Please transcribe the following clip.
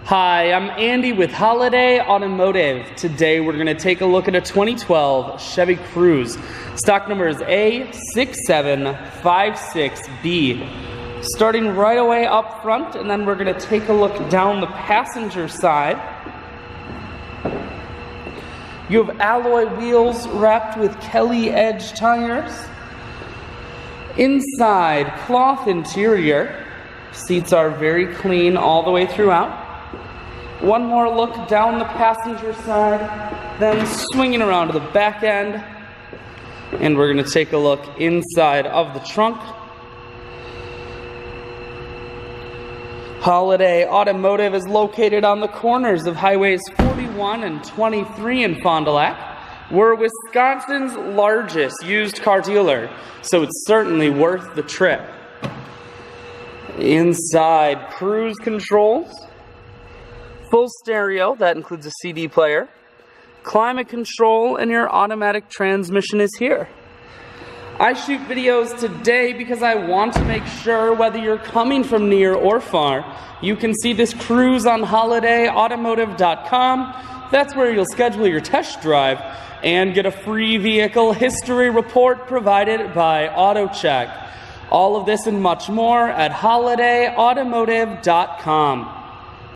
Hi, I'm Andy with Holiday Automotive. Today we're going to take a look at a 2012 Chevy Cruze. Stock number is A6756B. Starting right away up front, and then we're going to take a look down the passenger side. You have alloy wheels wrapped with Kelly Edge tires. Inside, cloth interior. Seats are very clean all the way throughout. One more look down the passenger side, then swinging around to the back end. And we're going to take a look inside of the trunk. Holiday Automotive is located on the corners of highways 41 and 23 in Fond du Lac. We're Wisconsin's largest used car dealer, so it's certainly worth the trip. Inside, cruise controls, full stereo, that includes a CD player, climate control, and your automatic transmission is here. I shoot videos today because I want to make sure whether you're coming from near or far, you can see this Cruze on holidayautomotive.com. That's where you'll schedule your test drive and get a free vehicle history report provided by AutoCheck. All of this and much more at holidayautomotive.com.